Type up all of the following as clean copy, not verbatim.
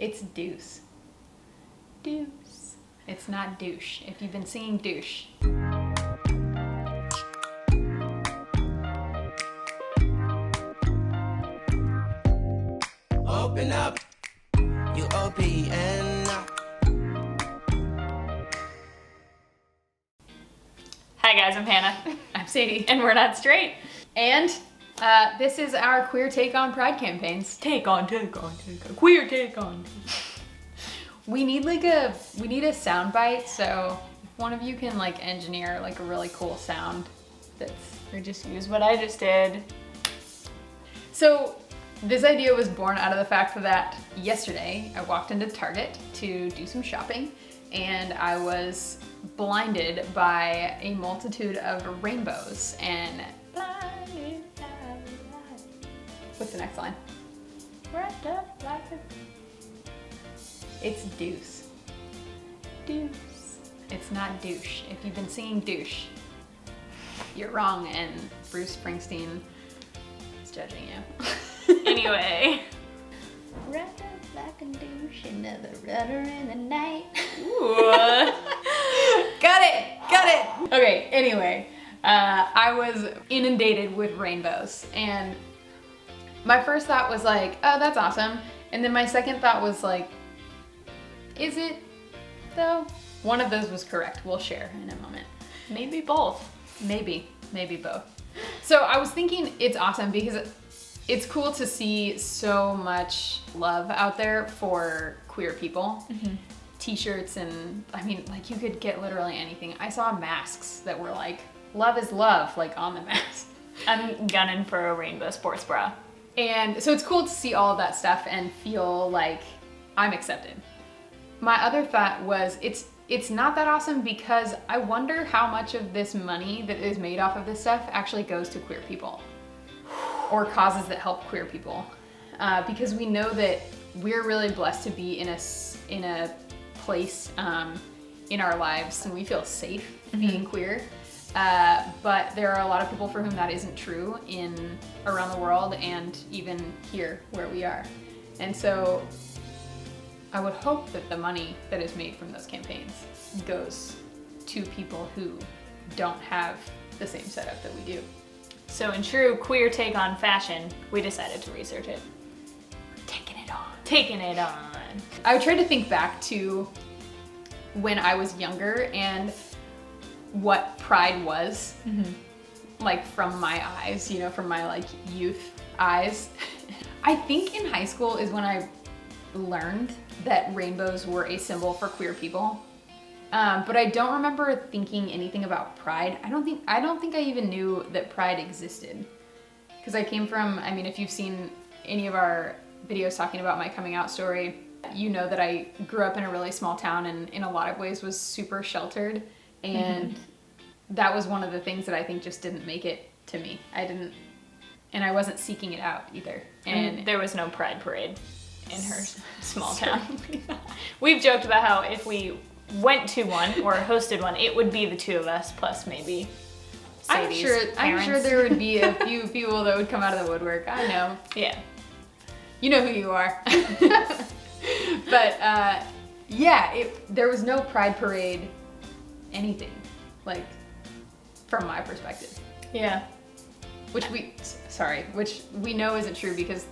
It's deuce. Deuce. It's not douche. If you've been singing douche. Open up, you open up. Hi guys, I'm Hannah. I'm Sadie. And we're not straight. And this is our queer take on pride campaigns. Take on. Queer take on. We need a sound bite, so if one of you can like engineer like a really cool sound Or just use what I just did. So this idea was born out of the fact that yesterday I walked into Target to do some shopping and I was blinded by a multitude of rainbows and blinded by the light. What's the next line? Wrapped up like a... It's deuce. Deuce. It's not douche. If you've been singing douche, you're wrong and Bruce Springsteen is judging you. Anyway. Wrapped up like a douche, another rudder in the night. Ooh. Got it. Okay, anyway, I was inundated with rainbows and my first thought was like, oh, that's awesome. And then my second thought was like, is it though? One of those was correct. We'll share in a moment. Maybe both. Maybe both. So I was thinking it's awesome because it's cool to see so much love out there for queer people. Mm-hmm. T-shirts and I mean, like you could get literally anything. I saw masks that were like, love is love, like on the mask. I'm gunning for a rainbow sports bra. And so it's cool to see all of that stuff and feel like I'm accepted. My other thought was it's not that awesome because I wonder how much of this money that is made off of this stuff actually goes to queer people or causes that help queer people. Because we know that we're really blessed to be in a place in our lives and we feel safe being queer. But there are a lot of people for whom that isn't true around the world and even here where we are. And so I would hope that the money that is made from those campaigns goes to people who don't have the same setup that we do. So in true queer take on fashion, we decided to research it. Taking it on. Taking it on. I tried to think back to when I was younger and what pride was, like from my eyes, you know, from my like youth eyes. I think in high school is when I learned that rainbows were a symbol for queer people. But I don't remember thinking anything about pride. I don't think I even knew that pride existed. Because I came from, I mean, if you've seen any of our videos talking about my coming out story, you know that I grew up in a really small town and in a lot of ways was super sheltered. And that was one of the things that I think just didn't make it to me. And I wasn't seeking it out either. And there was no pride parade in her small town. We've joked about how if we went to one or hosted one, it would be the two of us plus maybe Sadie's I'm sure there would be a few people that would come out of the woodwork. I know. Yeah. You know who you are. But yeah, there was no pride parade anything, like from my perspective. Yeah. Which we know isn't true because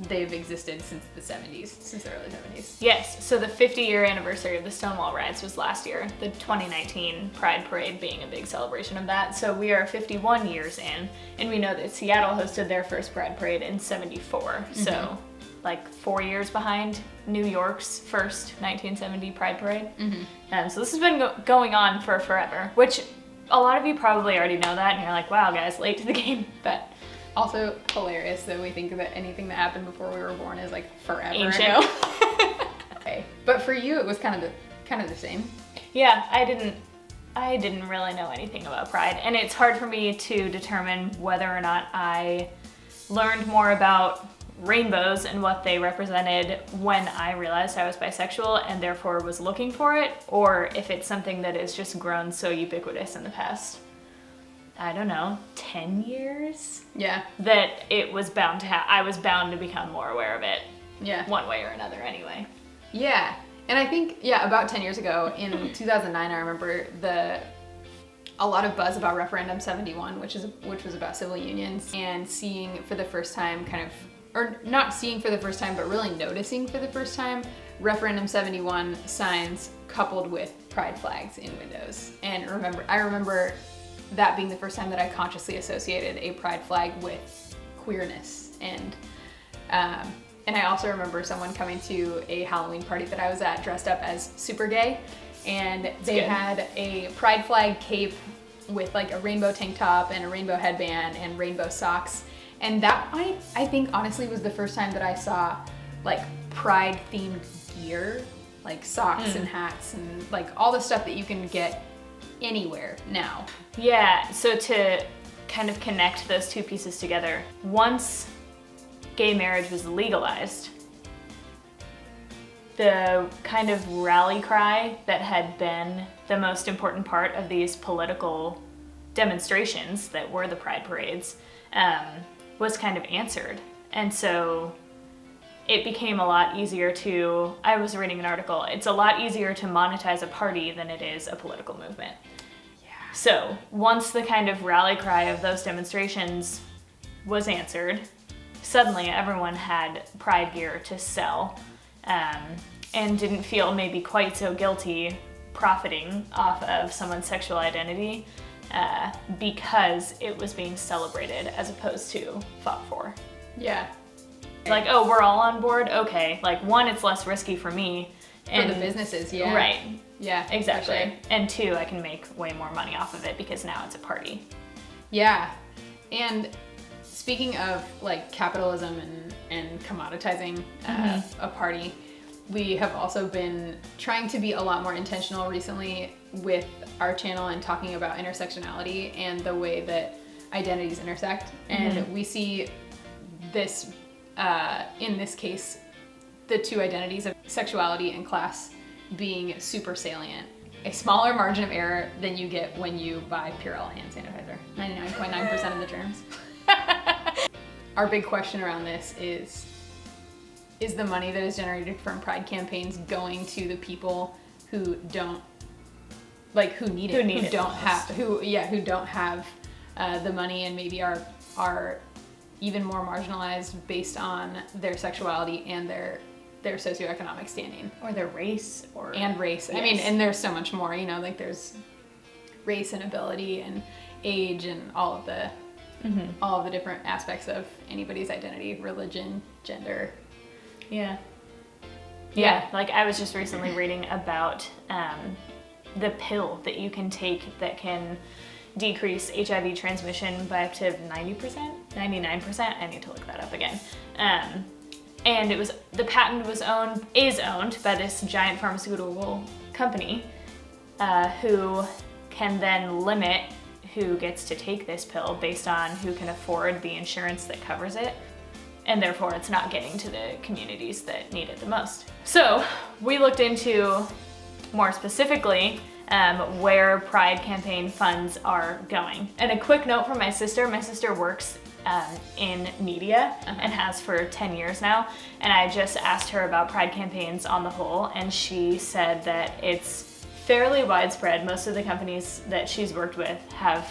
they've existed since the 70s, since the early 70s. Yes, so the 50-year anniversary of the Stonewall riots was last year, the 2019 Pride Parade being a big celebration of that. So we are 51 years in, and we know that Seattle hosted their first Pride Parade in 74. So like 4 years behind New York's first 1970 Pride Parade. So this has been going on for forever, which a lot of you probably already know that, and you're like, wow, guys, late to the game, but also hilarious that we think that anything that happened before we were born is like forever ancient ago. Okay. But for you, it was kind of the same. Yeah, I didn't really know anything about pride, and it's hard for me to determine whether or not I learned more about rainbows and what they represented when I realized I was bisexual and therefore was looking for it, or if it's something that has just grown so ubiquitous in the past, I don't know, 10 years? Yeah. That it was bound to I was bound to become more aware of it. Yeah. one way or another anyway. Yeah. And I think, yeah, about 10 years ago in 2009, I remember a lot of buzz about Referendum 71, which was about civil unions, and seeing for the first time or not seeing for the first time, but really noticing for the first time, Referendum 71 signs coupled with pride flags in windows. And I remember that being the first time that I consciously associated a pride flag with queerness. And I also remember someone coming to a Halloween party that I was at dressed up as super gay, and they had a pride flag cape with like a rainbow tank top and a rainbow headband and rainbow socks. And that I think honestly was the first time that I saw like pride themed gear, like socks and hats and like all the stuff that you can get anywhere now. Yeah, so to kind of connect those two pieces together, once gay marriage was legalized, the kind of rally cry that had been the most important part of these political demonstrations that were the pride parades was kind of answered. And so it became a lot easier I was reading an article, it's a lot easier to monetize a party than it is a political movement. Yeah. So once the kind of rally cry of those demonstrations was answered, suddenly everyone had pride gear to sell, and didn't feel maybe quite so guilty profiting off of someone's sexual identity because it was being celebrated as opposed to fought for. Yeah. Like, oh, we're all on board? Okay. Like, one, it's less risky for me. For the businesses, yeah. Right. Yeah, Exactly. for sure. And two, I can make way more money off of it because now it's a party. Yeah. And speaking of like capitalism and commoditizing a party, we have also been trying to be a lot more intentional recently with our channel and talking about intersectionality and the way that identities intersect. And we see this, in this case, the two identities of sexuality and class being super salient. A smaller margin of error than you get when you buy Purell hand sanitizer. 99.9% of the germs. Our big question around this is the money that is generated from pride campaigns going to the people who don't, like, who need it, who don't have the money and maybe are even more marginalized based on their sexuality and their socioeconomic standing. Or their race. And race. Yes. I mean, and there's so much more, you know, like there's race and ability and age and all of the different aspects of anybody's identity, religion, gender. Yeah. Yeah, like I was just recently reading about the pill that you can take that can decrease HIV transmission by up to 90%, 99%. I need to look that up again. And the patent is owned by this giant pharmaceutical company who can then limit who gets to take this pill based on who can afford the insurance that covers it. And therefore it's not getting to the communities that need it the most. So we looked into more specifically where Pride campaign funds are going. And a quick note from my sister works in media and has for 10 years now. And I just asked her about Pride campaigns on the whole, and she said that it's fairly widespread. Most of the companies that she's worked with have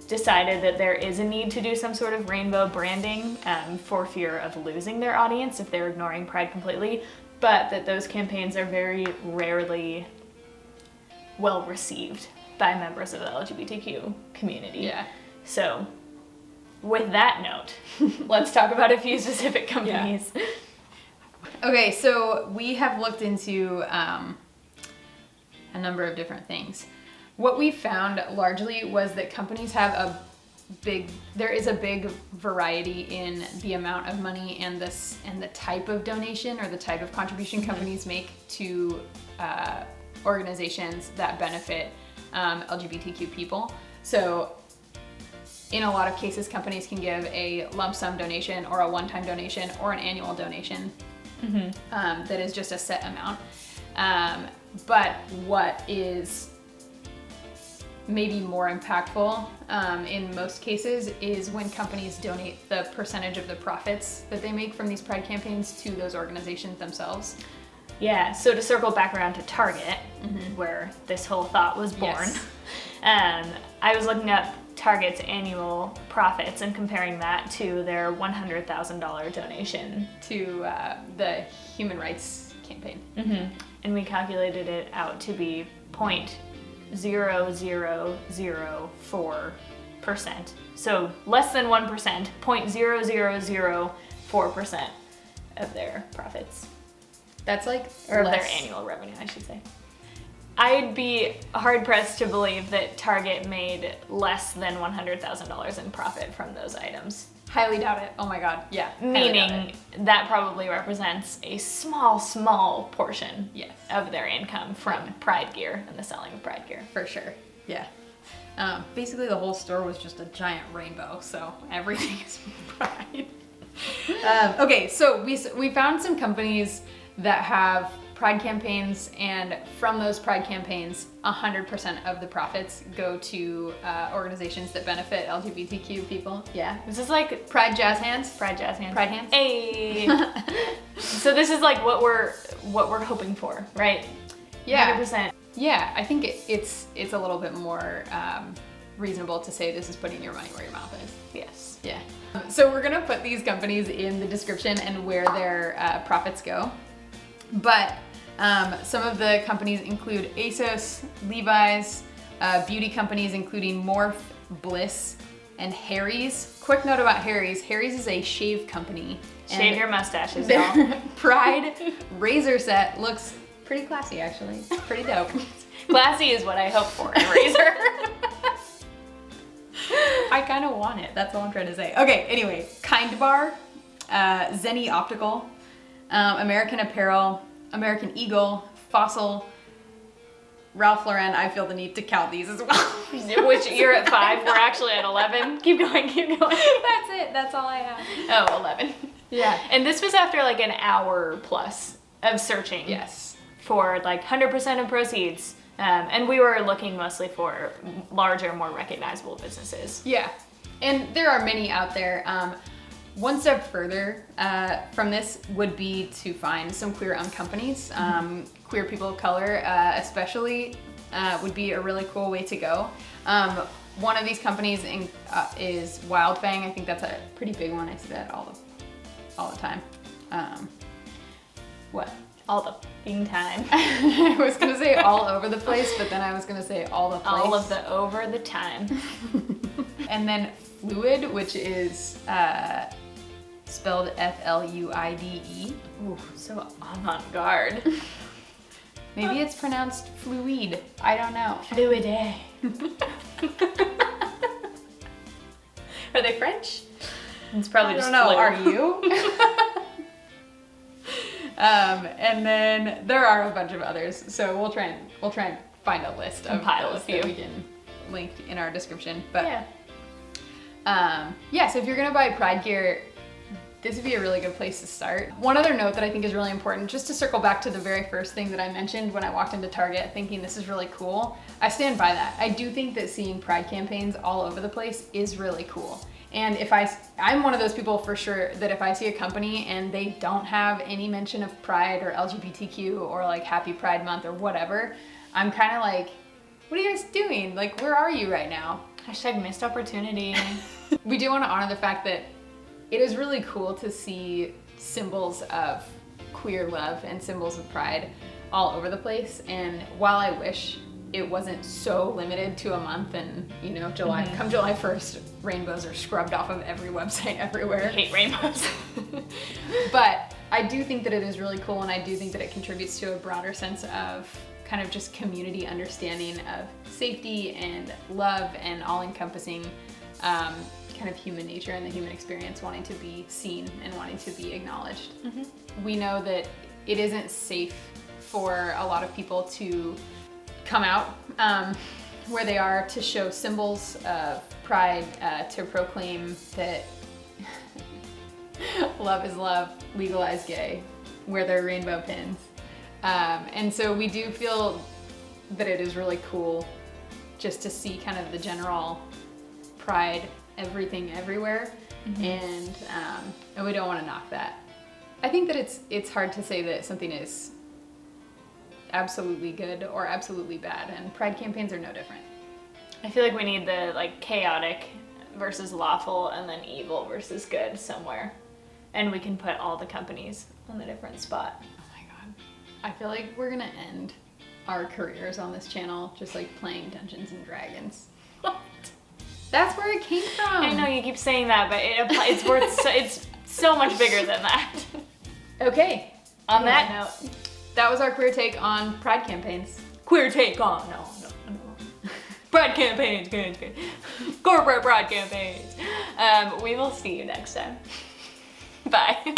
decided that there is a need to do some sort of rainbow branding for fear of losing their audience if they're ignoring Pride completely, but that those campaigns are very rarely well received by members of the LGBTQ community. Yeah. So with that note, let's talk about a few specific companies. Yeah. Okay, so we have looked into a number of different things. What we found largely was that companies have there is a big variety in the amount of money and the type of donation or the type of contribution companies make to organizations that benefit LGBTQ people. So in a lot of cases, companies can give a lump sum donation or a one-time donation or an annual donation that is just a set amount. But what is maybe more impactful in most cases is when companies donate the percentage of the profits that they make from these pride campaigns to those organizations themselves. Yeah, so to circle back around to Target, where this whole thought was born, I was looking up Target's annual profits and comparing that to their $100,000 donation to the Human Rights Campaign. And we calculated it out to be 0.0004%. So less than 1%, 0.0004% of their profits. That's like Or of their annual revenue, I should say. I'd be hard pressed to believe that Target made less than $100,000 in profit from those items. Highly doubt it. Oh my god, yeah. Meaning that probably represents a small portion Yes. of their income from Pride gear and the selling of Pride gear. For sure, yeah. Basically the whole store was just a giant rainbow, so everything is Pride. Okay, so we found some companies that have Pride campaigns, and from those Pride campaigns, 100% of the profits go to organizations that benefit LGBTQ people. Yeah. This is like Pride Jazz Hands. Pride Jazz Hands. Pride Hands. Hey. So this is like what we're hoping for, right? Yeah. 100%. Yeah, I think it's a little bit more reasonable to say this is putting your money where your mouth is. Yes. Yeah. So we're gonna put these companies in the description and where their profits go. But some of the companies include ASOS, Levi's, beauty companies including Morphe, Bliss, and Harry's. Quick note about Harry's. Harry's is a shave company. Shave your mustaches, y'all. Their Pride razor set looks pretty classy, actually. It's pretty dope. Classy is what I hope for in a razor. I kind of want it. That's all I'm trying to say. Okay, anyway, Kind Bar, Zenni Optical, American Apparel, American Eagle, Fossil, Ralph Lauren. I feel the need to count these as well. Which you're at 5, we're actually at 11. Keep going. That's it. That's all I have. Oh, 11. Yeah. And this was after like an hour plus of searching. Yes. For like 100% of proceeds. And we were looking mostly for larger, more recognizable businesses. Yeah. And there are many out there. One step further from this would be to find some queer-owned companies. Queer people of color especially would be a really cool way to go. One of these companies is Wild Fang. I think that's a pretty big one. I see that all the time. What? All the being time. I was gonna say all over the place, but then I was gonna say all the place. All of the over the time. And then Fluid, which is spelled F-L-U-I-D-E. Ooh, so avant-garde. Maybe it's pronounced fluid. I don't know. Fluide. Are they French? It's probably just know. flu. Are you? And then there are a bunch of others, so we'll try and find a list of Compile those a few. that we can link in our description. But yeah. So if you're gonna buy Pride gear, this would be a really good place to start. One other note that I think is really important, just to circle back to the very first thing that I mentioned when I walked into Target thinking this is really cool, I stand by that. I do think that seeing Pride campaigns all over the place is really cool. And I'm one of those people for sure that if I see a company and they don't have any mention of Pride or LGBTQ or like Happy Pride Month or whatever, I'm kind of like, what are you guys doing? Like, where are you right now? Hashtag missed opportunity. We do want to honor the fact that it is really cool to see symbols of queer love and symbols of pride all over the place. And while I wish it wasn't so limited to a month and, you know, come July 1st, rainbows are scrubbed off of every website everywhere. I hate rainbows. But I do think that it is really cool, and I do think that it contributes to a broader sense of kind of just community understanding of safety and love and all-encompassing kind of human nature and the human experience, wanting to be seen and wanting to be acknowledged. We know that it isn't safe for a lot of people to come out where they are, to show symbols of pride, to proclaim that love is love, legalize gay, wear their rainbow pins. And so we do feel that it is really cool just to see kind of the general pride, everything everywhere. And we don't want to knock that. I think that it's hard to say that something is absolutely good or absolutely bad, and pride campaigns are no different. I feel like we need the like chaotic versus lawful and then evil versus good somewhere. And we can put all the companies on a different spot. Oh my god. I feel like we're gonna end our careers on this channel just like playing Dungeons and Dragons. What? That's where it came from. I know you keep saying that, but it's worth it's so much bigger than that. Okay. On that note, that was our queer take on pride campaigns. queer take on. No. Pride campaigns. Corporate pride campaigns. We will see you next time. Bye.